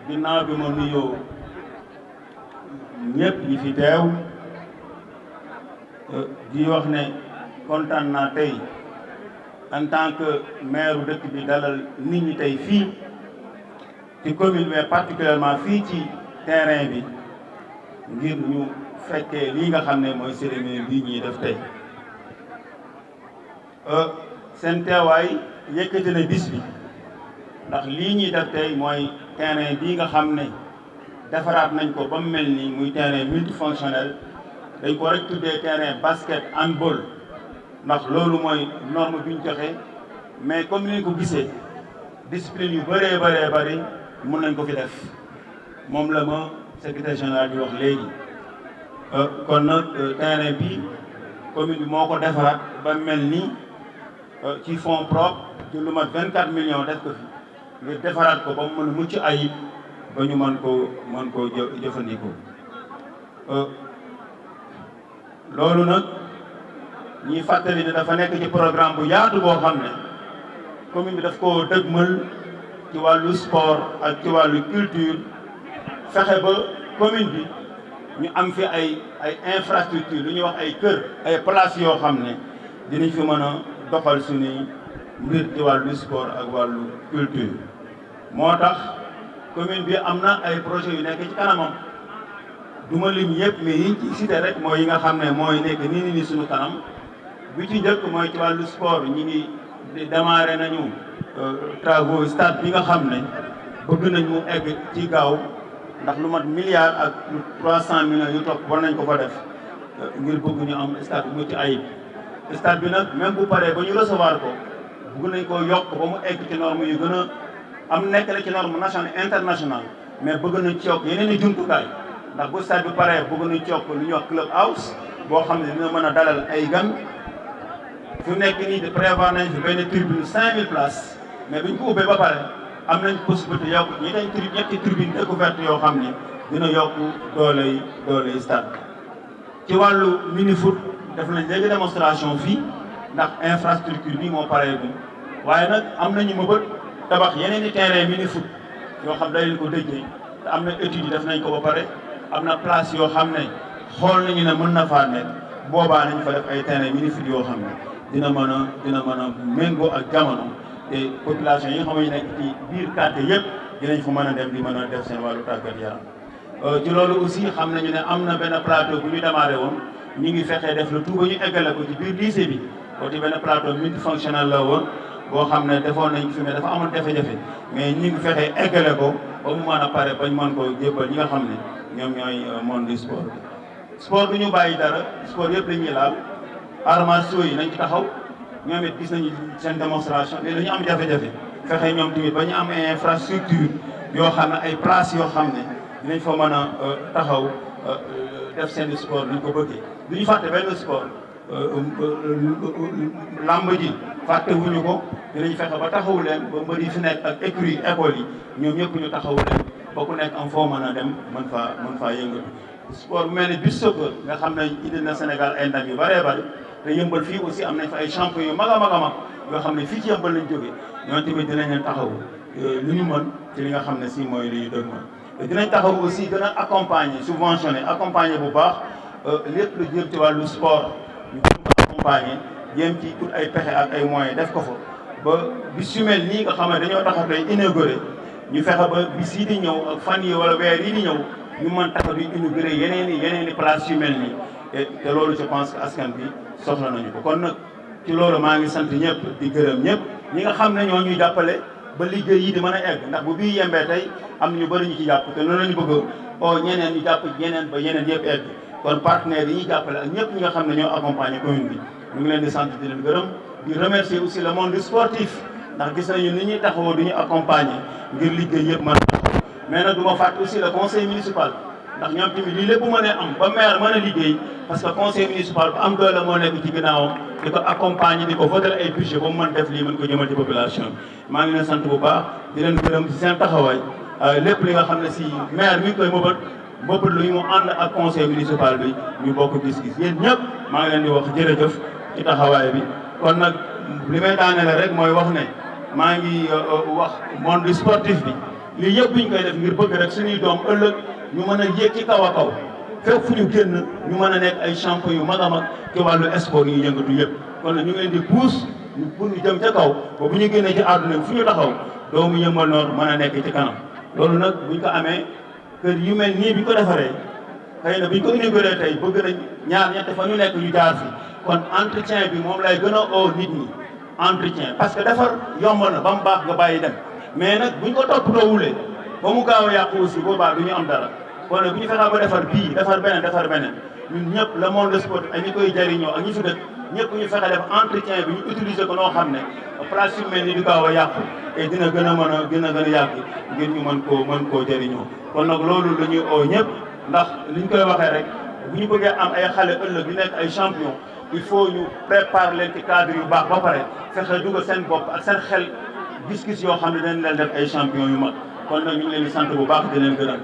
ginnaaw bi ma nuyoo ñëpp ñi fi teew di wax ne kontaan naa tey en tant que maire dëkk bi dalal nit ñi tey fii ci commune mais particulièrement fii ci terrain bi ngir ñu fekkee lii nga xam ne mooy cérémonie bii ñuy def tey seen teewaay yëkkati na bis bi ndax lii ñuy def tey mooy terrain bii nga xam ne defaraat nañ ko ba mu mel nii muy terrain multifonctionnel dañ ko rek tuddee terrain basket handball ndax loolu mooy norme bi ñu joxe mais comme ni ñu ko gisee discipline yu bëree bëri mën nañ ko fi def moom la ma secrétaire général bi wax léegi. kon nag terrain bi commune bi moo ko defaraat ba mel nii ci fonds propre ci lu mat 24 millions def ko fi ngir defaraat ko ba mu mën a mucc ayib ba ñu mën koo jëfandikoo. loolu nag ñuy fàttali ne dafa nekk ci programme bu yaatu boo xam ne commune bi daf koo dëgmal ci wàllu sport ak ci wàllu culture fexe ba commune bi ñu am fi ay infrastructure lu ñuy wax ay kër ay places yoo xam ne dinañ fi mën a doxal suñuy mbir ci wàllu sport ak wàllu culture. moo tax commune bi am na ay projets yu nekk ci kanamam du ma lim yëpp mais yiñ ci cité rek mooy yi nga xam ne mooy nekk nii suñu kanam bi ci njëkk mooy ci wàllu sport ñi ngi démarré nañu travaux stade bi nga xam ne bëgg nañ mu egg ci gaaw ndax lu mat milliard ak 300 millions yu topp war nañ ko fa def ngir bëgg ñu am stade bu mucc ayib. stade bi nag même bu paree ba ñu recevoir ko bëgg nañ ko yokk ba mu egg ci norme yu gën a am nekk la ci norme nationale internationale mais bëgg nañ ci yokk yeneen i jumtukaay ndax bu stade bi paree bëgg nañ ci yokk lu ñuy wax club house boo xam ne dina mën a dalal ay gan. fi mu nekk nii de prévoir nañ fi benn tribune 5000 places mais buñ ko ubbee ba pare am nañ possibilité yokk ñetti tribune découverte yoo xam ne dina yokk dooley stade. ci wàllu mini foot def nañ léegi démonstration fii ndax infrastructure bi moo pareegum waaye nag am nañu mëbët tabax yeneen i terrain mini foot yoo xam dañ leen ko dëjee te am na études yi def nañ ko ba pare am na place yoo xam ne xool nañu ne mën na faa nekk boobaa nañ fa def ay terrain mini foot yoo xam ne dina mën a méngoo ak jamono te population yi nga xam ne nekk ci biir quartier yëpp dinañ fa mën a dem di mën a def seen wàllu tàggat yaram. ci loolu aussi xam nañu ne am na benn plateau bu ñu démarré woon ñu ngi fexee def le tout ba ñu eggale ko ci biir lycée bi côté benn plateau multifonctionnel la woon boo xam ne defoon nañ fi mais dafa amoon jafe-jafe mais ñu ngi fexee eggale ko ba mu mën a pare bañ mën koo jébbal ñi nga xam ne ñoom ñooy monde du sport bi. sport du ñu bàyyi dara sport yëpp la ñuy laal arts martiaux yi nañ ci taxaw ñoom it gis nañu seen démonstration léegi dañu am jafe-jafe fexe ñoom tamit ba ñu am ay infrastructure yoo xam ne ay places yoo xam ne dinañ fa mën a taxaw def seen sport ni ñu ko bëggee. du ñu fàtte benn sport lamb ji fàtte wuñu ko dinañ fexe ba taxawu leen ba mbër yi fi nekk ak écurie école yi ñoom ñëpp ñu taxawu leen ba ku nekk am foo mën a dem mën faa yëngatu. sport bu mel ne beach soccer nga xam ne indi na Sénégal ay ndam yu bëree bëri te yëmbal fii aussi am nañ fa ay champion yu mag a mag yoo xam ne fii ci yëmbal lañ jógee ñoom tamit dinañ leen taxaw lu ñu mën ci li nga xam ne si mooy li ñu dëgg te dinañ taxaw aussi gën a accompagner subventionner accompagner bu baax lépp lu jëm ci wàllu sport ñu gën ko accompagner jéem ci tout ay pexe ak ay moyens def ko fa ba bis yu mel nii nga xam ne dañoo taxaw tey inauguré ñu fexe ba bis yi di ñëw ak fan yi wala weer yi di ñëw ñu mën taxaw di inauguré yeneen i place yu mel nii te loolu je pense que askan bi soxla nañu ko. kon nag ci loolu maa ngi sant ñëpp di gërëm ñëpp ñi nga xam ne ñoo ñuy jàppale ba liggéey yi di mën a egg ndax bu bii yembee tey am na ñu bëri ñu ci jàpp te noonu la ñu bëgg o ñeneen ñu jàpp ñeneen ba yeneen yëpp egg kon partenaires yi ñuy jàppale ak ñëpp ñi nga xam ne ñoo accompagner commune bi ñu ngi leen di sant di leen gërëm di remercier aussi le monde sportif ndax gis nañu ni ñuy taxawoo du ñu accompagner ngir liggéey yëpp mën a taxaw mais nag du ma fàtte aussi le conseil municipal ndax ñoom tamit lii lépp mën a am ba maire mën a liggéey parce que conseil municipal bu am doole moo nekk ci ginnaawam di ko accompagner di ko voter ay budget ba mu mën def lii mën ko jëmal ci population bi. maa ngi leen sant bu baax di leen gërëm ci seen taxawaay lépp li nga xam ne si maire mi ngi koy mbëbët lu ñu ànd ak conseil municipal bi ñu bokk gis-gis yéen ñëpp maa ngi leen di wax jërëjëf ci taxawaay bi. kon nag li may daanele rek mooy wax ne maa ngi wax monde sportif bi lii yëpp ñu koy def ngir bëgg rek suñuy doom ëllëg ñu mën a yéeg ci kaw a kaw fépp fu ñu génn ñu mën a nekk ay champion yu mag a mag ci wàllu sport yi yëngatu yëpp. kon nag ñu ngi leen di pousse pour ñu jëm ca kaw ba bu ñu génnee ci àdduna bi fu ñu taxaw doomu Yeumbeul Nord mën a nekk ci kanam loolu nag buñ ko amee kër yu mel nii bi ñu ko defaree xëy na bu ñu ko inauguré tey bëgg nañ ñaar ñett fa ñu nekk ñu jaar fi kon entretien bi moom lay gën a oo nit ñi entretien parce que defar yomb na ba mu baax nga bàyyi dem mais nag buñ ko toppatoowulee ba mu gaaw a yàqu aussi boobaa du ñu am dara kon nag bu ñu fexee ba defar bii defar beneen ñun ñëpp le monde sport ak ñi koy jariñoo ak ñi fi dëkk ñëpp ñu fexe def entretien bi ñu utiliser ko noo xam ne place yu mel ni du gaaw a yàqu et dina gën a yàqu ngir ñu mën koo jariñoo kon nag loolu la ñuy oo ñëpp ndax liñ koy waxee rek bu ñu bëggee am ay xale ëllëg yu nekk ay champion il faut ñu préparer leen ci cadre yu baax ba pare fexe dugal seen bopp ak seen xel gis-gis yoo xam ne dañ leen def ay champion yu mag kon nag ñu ngi leen di sant bu baax di leen gërëm